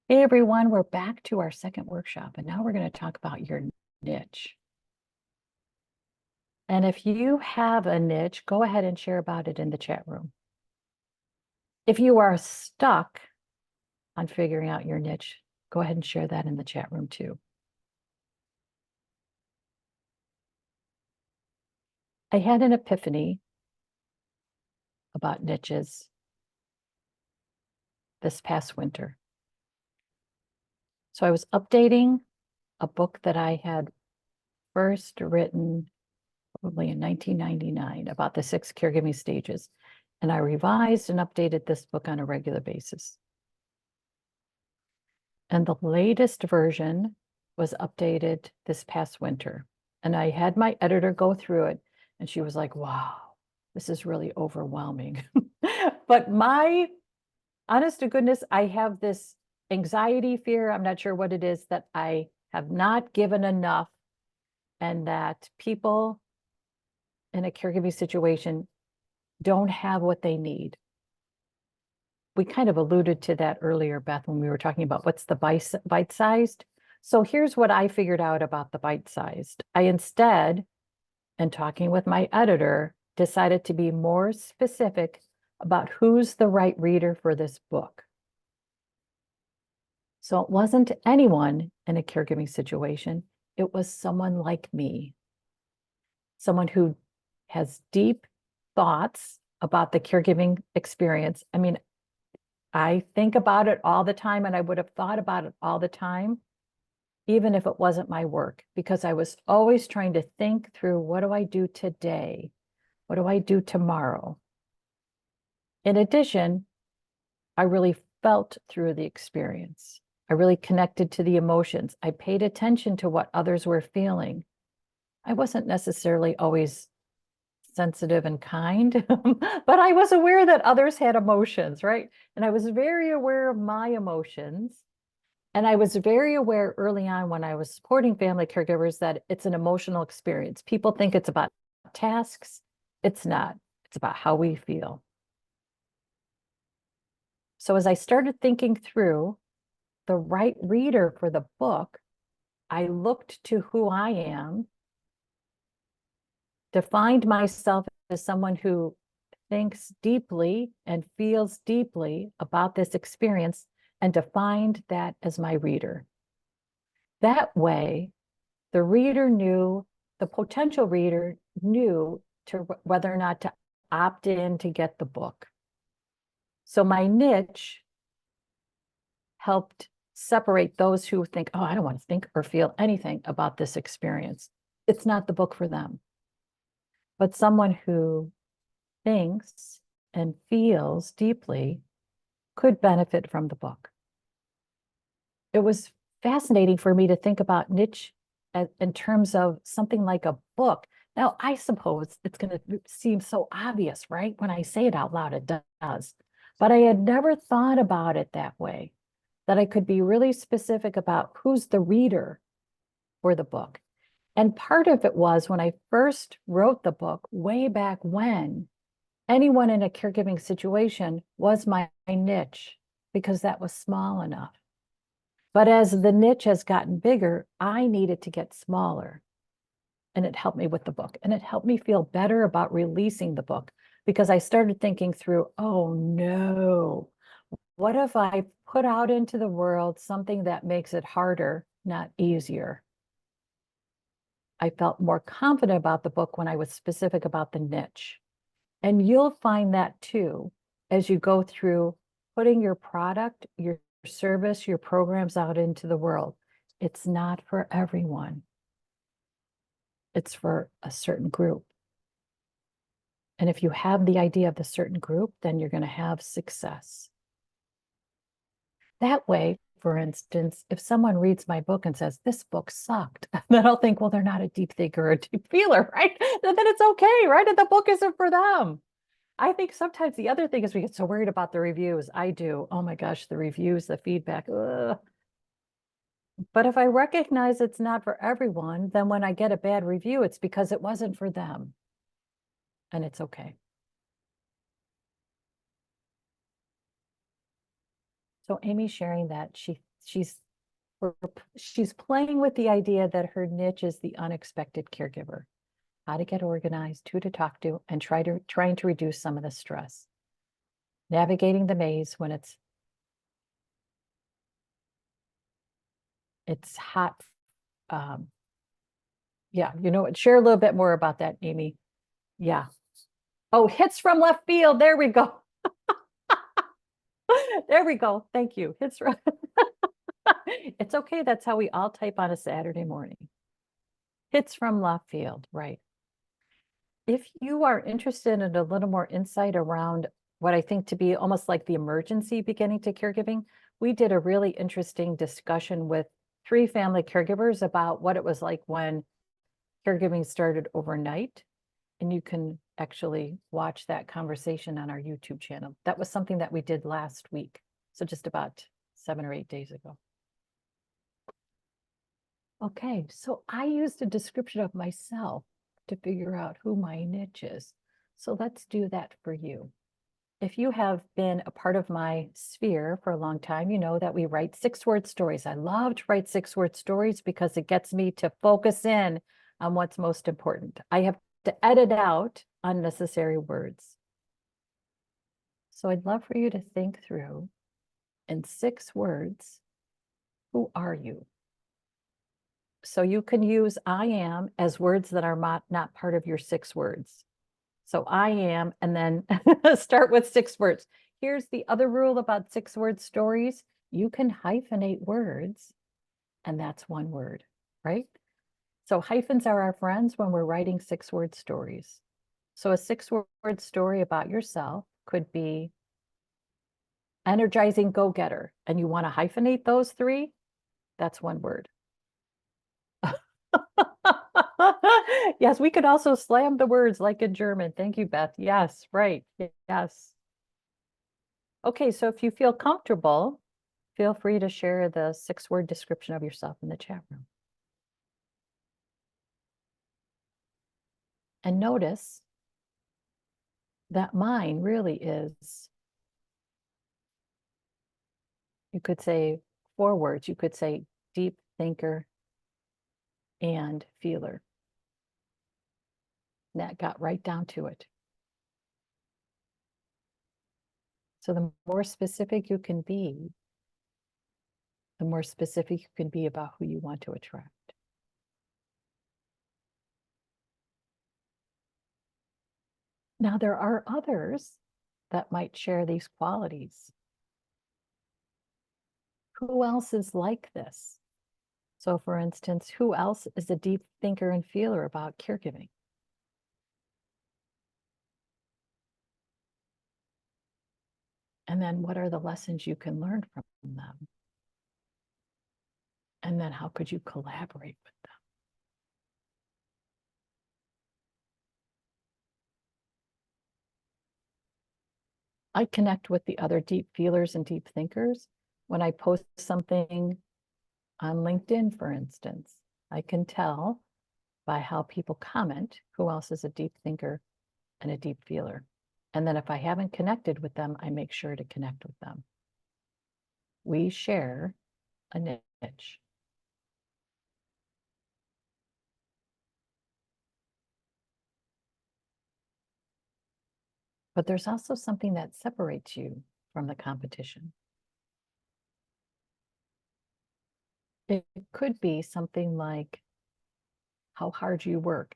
Hey everyone, we're back to our second workshop, and now we're going to talk about your niche. And if you have a niche, go ahead and share about it in the chat room. If you are stuck on figuring out your niche, go ahead and share that in the chat room too. I had an epiphany about niches this past winter. So I was updating a book that I had first written probably in 1999 about the 6 caregiving stages. And I revised and updated this book on a regular basis. And the latest version was updated this past winter. And I had my editor go through it, and she was like, wow, this is really overwhelming. But my honest to goodness, I have this anxiety, fear, I'm not sure what it is, that I have not given enough, and that people in a caregiving situation don't have what they need. We kind of alluded to that earlier, Beth, when we were talking about what's the bite-sized. So here's what I figured out about the bite-sized. I instead, in talking with my editor, decided to be more specific about who's the right reader for this book. So it wasn't anyone in a caregiving situation. It was someone like me, someone who has deep thoughts about the caregiving experience. I mean, I think about it all the time, and I would have thought about it all the time, even if it wasn't my work, because I was always trying to think through, what do I do today? What do I do tomorrow? In addition, I really felt through the experience. I really connected to the emotions. I paid attention to what others were feeling. I wasn't necessarily always sensitive and kind, but I was aware that others had emotions, right? And I was very aware of my emotions. And I was very aware early on when I was supporting family caregivers that it's an emotional experience. People think it's about tasks. It's not. It's about how we feel. So as I started thinking through the right reader for the book, I looked to who I am, defined myself as someone who thinks deeply and feels deeply about this experience, and defined that as my reader. That way, the reader knew, the potential reader knew to whether or not to opt in to get the book. So my niche helped separate those who think, oh, I don't want to think or feel anything about this experience. It's not the book for them. But someone who thinks and feels deeply could benefit from the book. It was fascinating for me to think about niche in terms of something like a book. Now, I suppose it's going to seem so obvious, right? When I say it out loud, it does. But I had never thought about it that way, that I could be really specific about who's the reader for the book. And part of it was when I first wrote the book way back when, anyone in a caregiving situation was my niche, because that was small enough. But as the niche has gotten bigger, I needed to get smaller. And it helped me with the book. And it helped me feel better about releasing the book, because I started thinking through, oh no, what if I put out into the world something that makes it harder, not easier? I felt more confident about the book when I was specific about the niche. And you'll find that too, as you go through putting your product, your service, your programs out into the world. It's not for everyone. It's for a certain group. And if you have the idea of the certain group, then you're going to have success. That way, for instance, if someone reads my book and says, this book sucked, then I'll think, well, they're not a deep thinker or a deep feeler, right? Then it's okay, right? And the book isn't for them. I think sometimes the other thing is we get so worried about the reviews. I do. Oh my gosh, the reviews, the feedback. Ugh. But if I recognize it's not for everyone, then when I get a bad review, it's because it wasn't for them. And it's okay. So Amy's sharing that she she's playing with the idea that her niche is the unexpected caregiver. How to get organized, who to talk to, and trying to reduce some of the stress. Navigating the maze when it's hot. Yeah, share a little bit more about that, Amy. Yeah. Oh, hits from left field. There we go. There we go. Thank you. Hits from. It's okay. That's how we all type on a Saturday morning. Hits from left field, right? If you are interested in a little more insight around what I think to be almost like the emergency beginning to caregiving, we did a really interesting discussion with 3 family caregivers about what it was like when caregiving started overnight. And you can actually watch that conversation on our YouTube channel. That was something that we did last week. So just about 7 or 8 days ago. Okay, so I used a description of myself to figure out who my niche is. So let's do that for you. If you have been a part of my sphere for a long time, you know that we write 6-word stories. I love to write 6-word stories because it gets me to focus in on what's most important. I have to edit out unnecessary words. So I'd love for you to think through, in 6 words, who are you? So you can use I am as words that are not part of your 6 words. So I am, and then start with 6 words. Here's the other rule about 6-word stories. You can hyphenate words, and that's 1 word, right? So hyphens are our friends when we're writing 6-word stories. So a 6-word story about yourself could be energizing go-getter, and you want to hyphenate those 3, that's 1 word. Yes, we could also slam the words like in German. Thank you, Beth. Yes, right. Yes. Okay, so if you feel comfortable, feel free to share the 6-word description of yourself in the chat room. And notice that mine really is, you could say 4 words. You could say deep thinker and feeler. And that got right down to it. So the more specific you can be, the more specific you can be about who you want to attract. Now, there are others that might share these qualities. Who else is like this? So, for instance, who else is a deep thinker and feeler about caregiving? And then what are the lessons you can learn from them? And then how could you collaborate with them? I connect with the other deep feelers and deep thinkers when I post something on LinkedIn, for instance. I can tell by how people comment who else is a deep thinker and a deep feeler. And then if I haven't connected with them, I make sure to connect with them. We share a niche. But there's also something that separates you from the competition. It could be something like how hard you work.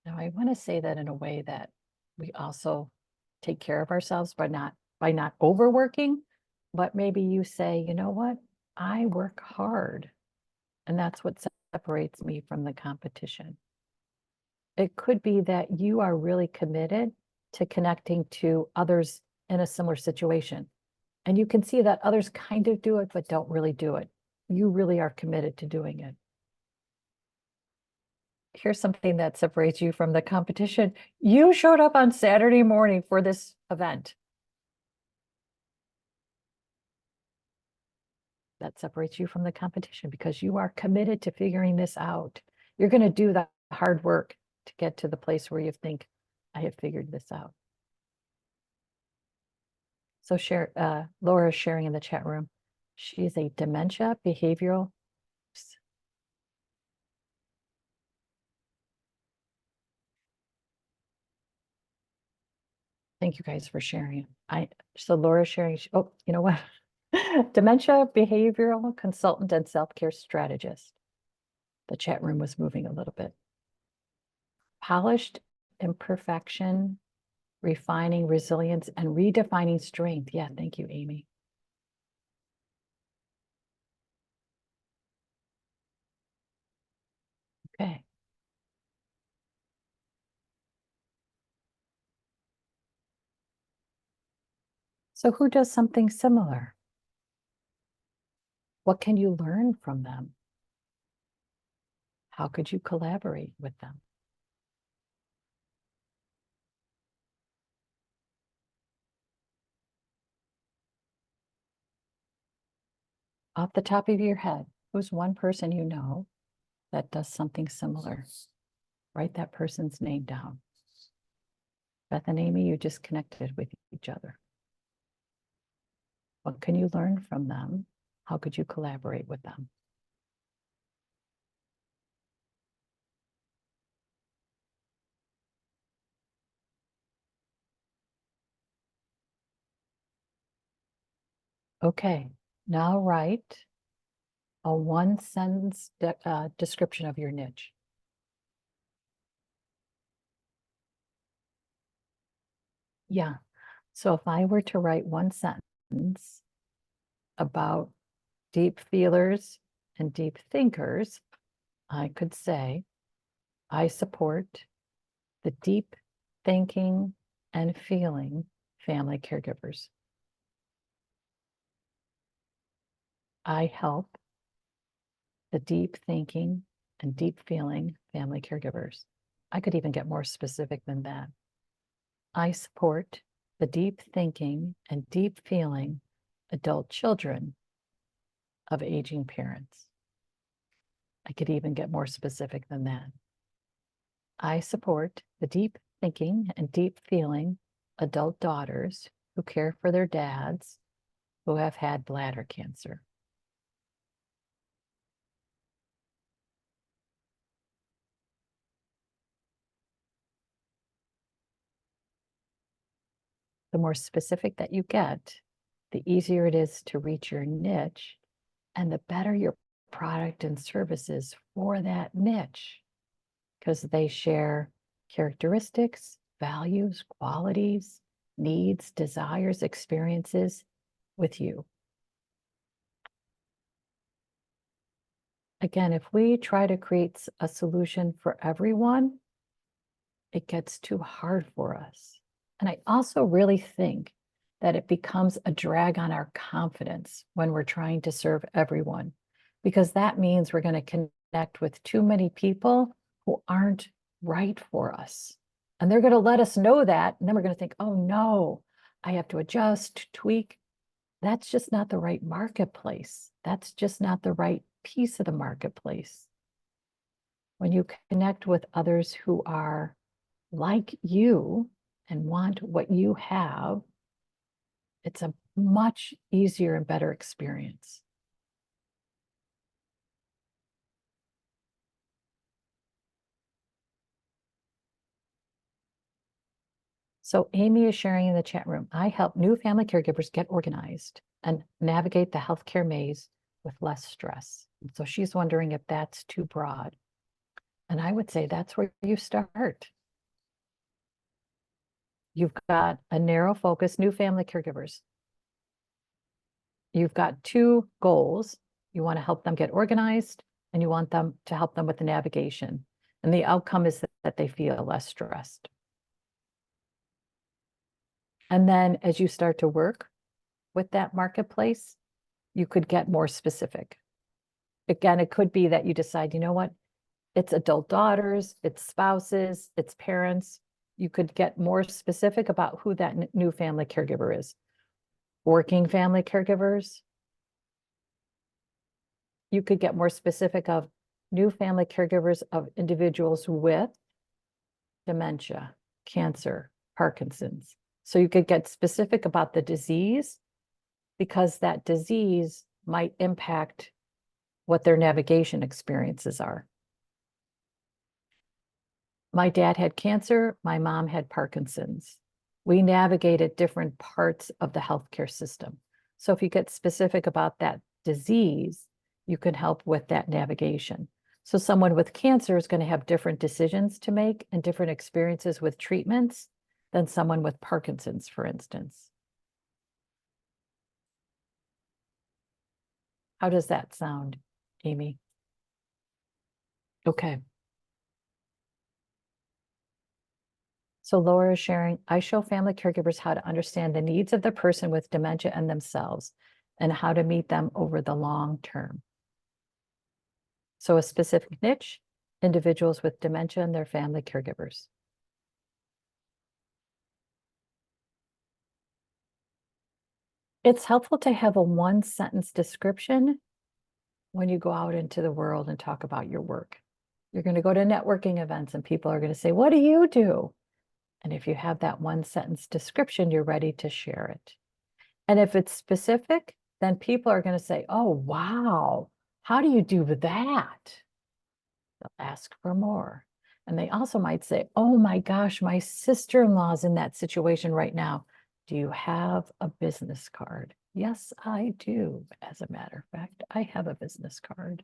Now, I want to say that in a way that we also take care of ourselves by not overworking, but maybe you say, you know what, I work hard, and that's what separates me from the competition. It could be that you are really committed to connecting to others in a similar situation. And you can see that others kind of do it, but don't really do it. You really are committed to doing it. Here's something that separates you from the competition. You showed up on Saturday morning for this event. That separates you from the competition because you are committed to figuring this out. You're going to do the hard work to get to the place where you think, I have figured this out. So Laura's sharing in the chat room. She is a dementia behavioral. Thank you guys for sharing. So Laura's sharing, oh, you know what? Dementia behavioral consultant and self-care strategist. The chat room was moving a little bit. Polished imperfection, refining resilience, and redefining strength. Yeah, thank you, Amy. Okay. So who does something similar? What can you learn from them? How could you collaborate with them? Off the top of your head, who's one person you know that does something similar? Write that person's name down. Beth and Amy, you just connected with each other. What can you learn from them? How could you collaborate with them? Okay, now write a one-sentence description of your niche. Yeah, so if I were to write one sentence about deep feelers and deep thinkers, I could say, I support the deep thinking and feeling family caregivers. I help the deep thinking and deep feeling family caregivers. I could even get more specific than that. I support the deep thinking and deep feeling adult children of aging parents. I could even get more specific than that. I support the deep thinking and deep feeling adult daughters who care for their dads who have had bladder cancer. The more specific that you get, the easier it is to reach your niche and the better your product and services for that niche, because they share characteristics, values, qualities, needs, desires, experiences with you. Again, if we try to create a solution for everyone, it gets too hard for us. And I also really think that it becomes a drag on our confidence when we're trying to serve everyone, because that means we're going to connect with too many people who aren't right for us. And they're going to let us know that. And then we're going to think, oh no, I have to adjust, tweak. That's just not the right marketplace. That's just not the right piece of the marketplace. When you connect with others who are like you and want what you have, it's a much easier and better experience. So Amy is sharing in the chat room, I help new family caregivers get organized and navigate the healthcare maze with less stress. So she's wondering if that's too broad. And I would say that's where you start. You've got a narrow focus, new family caregivers. You've got two goals. You want to help them get organized and you want them to help them with the navigation. And the outcome is that they feel less stressed. And then as you start to work with that marketplace, you could get more specific. Again, it could be that you decide, you know what, it's adult daughters, it's spouses, it's parents. You could get more specific about who that new family caregiver is. Working family caregivers. You could get more specific of new family caregivers of individuals with dementia, cancer, Parkinson's. So you could get specific about the disease because that disease might impact what their navigation experiences are. My dad had cancer. My mom had Parkinson's. We navigated different parts of the healthcare system. So if you get specific about that disease, you can help with that navigation. So someone with cancer is going to have different decisions to make and different experiences with treatments than someone with Parkinson's, for instance. How does that sound, Amy? Okay. So Laura is sharing, I show family caregivers how to understand the needs of the person with dementia and themselves and how to meet them over the long term. So a specific niche, individuals with dementia and their family caregivers. It's helpful to have a one-sentence description when you go out into the world and talk about your work. You're going to go to networking events and people are going to say, what do you do? And if you have that one-sentence description, you're ready to share it. And if it's specific, then people are going to say, oh, wow, how do you do that? They'll ask for more. And they also might say, oh my gosh, my sister-in-law is in that situation right now. Do you have a business card? Yes, I do. As a matter of fact, I have a business card.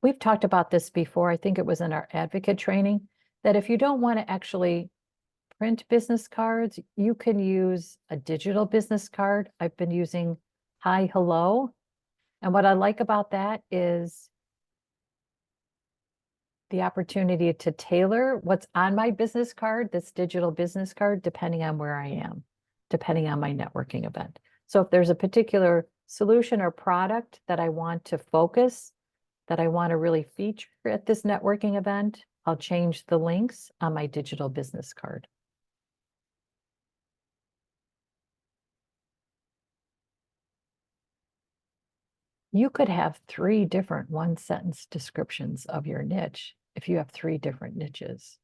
We've talked about this before. I think it was in our advocate training, that if you don't want to actually print business cards, you can use a digital business card. I've been using Hi Hello. And what I like about that is the opportunity to tailor what's on my business card, this digital business card, depending on where I am, depending on my networking event. So if there's a particular solution or product that I want to focus, that I want to really feature at this networking event, I'll change the links on my digital business card. You could have 3 different one-sentence descriptions of your niche if you have 3 different niches.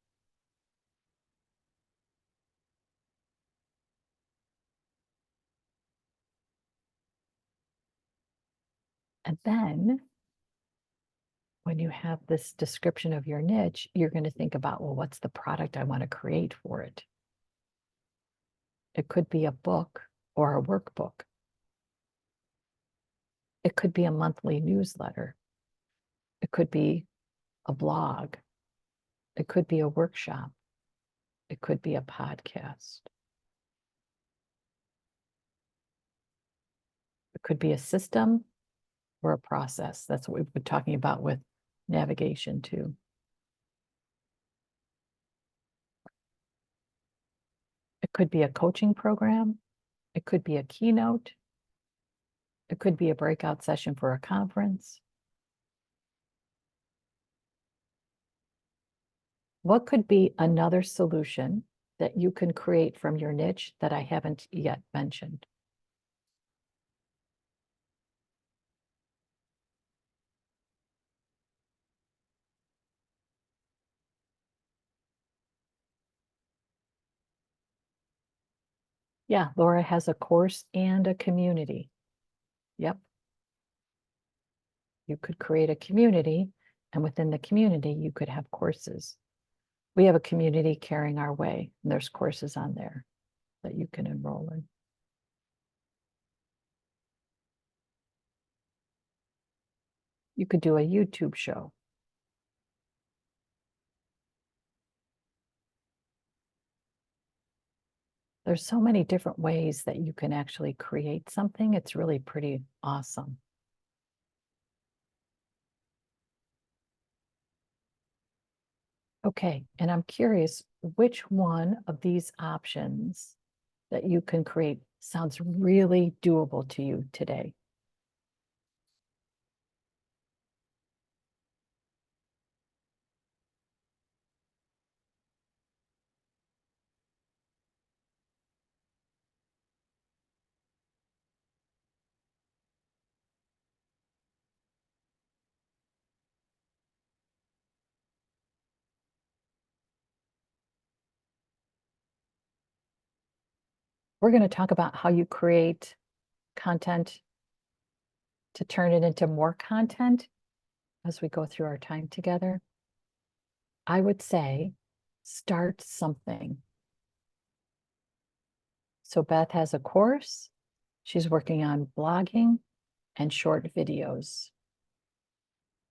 And then when you have this description of your niche, you're going to think about, well, what's the product I want to create for it? It could be a book or a workbook. It could be a monthly newsletter. It could be a blog. It could be a workshop. It could be a podcast. It could be a system or a process. That's what we've been talking about with navigation too. It could be a coaching program. It could be a keynote. It could be a breakout session for a conference. What could be another solution that you can create from your niche that I haven't yet mentioned? Yeah, Laura has a course and a community. Yep. You could create a community, and within the community, you could have courses. We have a community, Caring Our Way, and there's courses on there that you can enroll in. You could do a YouTube show. There's so many different ways that you can actually create something. It's really pretty awesome. Okay, and I'm curious which one of these options that you can create sounds really doable to you today. We're going to talk about how you create content to turn it into more content as we go through our time together, I would say start something. So Beth has a course. She's working on blogging and short videos.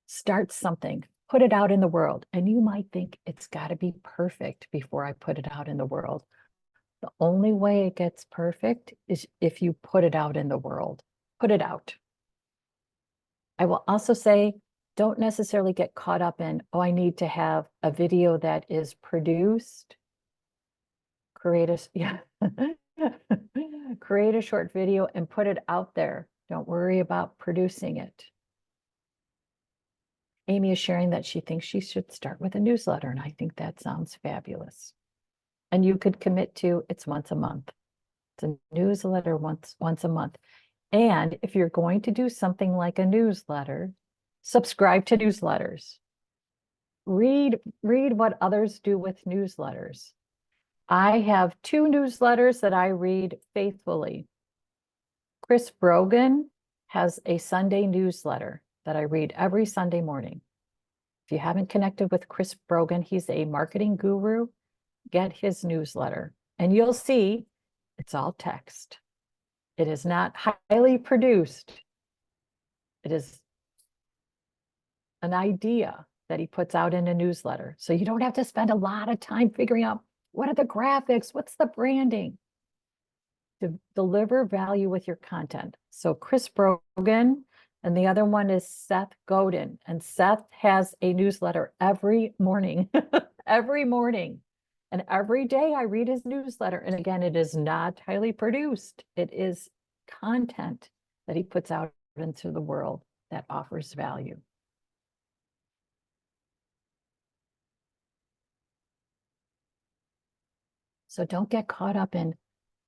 Start something, put it out in the world. And you might think it's got to be perfect before I put it out in the world. The only way it gets perfect is if you put it out in the world. Put it out. I will also say, don't necessarily get caught up in, oh, I need to have a video that is produced. Create a short video and put it out there. Don't worry about producing it. Amy is sharing that she thinks she should start with a newsletter, and I think that sounds fabulous. And you could commit to it's once a month. It's a newsletter once a month. And if you're going to do something like a newsletter, subscribe to newsletters. Read what others do with newsletters. I have 2 newsletters that I read faithfully. Chris Brogan has a Sunday newsletter that I read every Sunday morning. If you haven't connected with Chris Brogan, he's a marketing guru. Get his newsletter and you'll see it's all text. It is not highly produced. It is an idea that he puts out in a newsletter. So you don't have to spend a lot of time figuring out what are the graphics, what's the branding, to deliver value with your content. So Chris Brogan, and the other one is Seth Godin. And Seth has a newsletter every morning, every morning. And every day I read his newsletter. And again, it is not highly produced. It is content that he puts out into the world that offers value. So don't get caught up in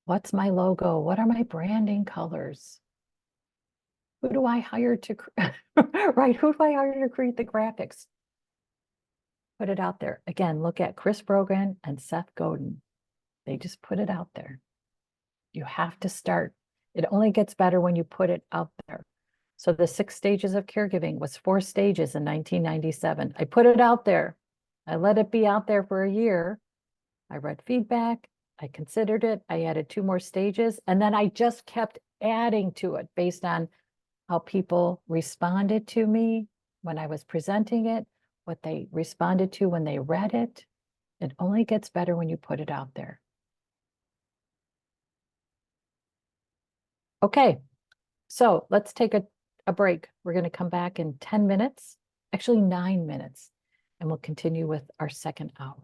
what's my logo? What are my branding colors? Who do I hire to, right? Who do I hire to create the graphics? Put it out there. Again, look at Chris Brogan and Seth Godin. They just put it out there. You have to start. It only gets better when you put it out there. So the 6 stages of caregiving was 4 stages in 1997. I put it out there. I let it be out there for a year. I read feedback. I considered it. I added 2 more stages. And then I just kept adding to it based on how people responded to me when I was presenting it, what they responded to when they read it. It only gets better when you put it out there. Okay, so let's take a break. We're going to come back in 10 minutes, actually 9 minutes, and we'll continue with our second hour.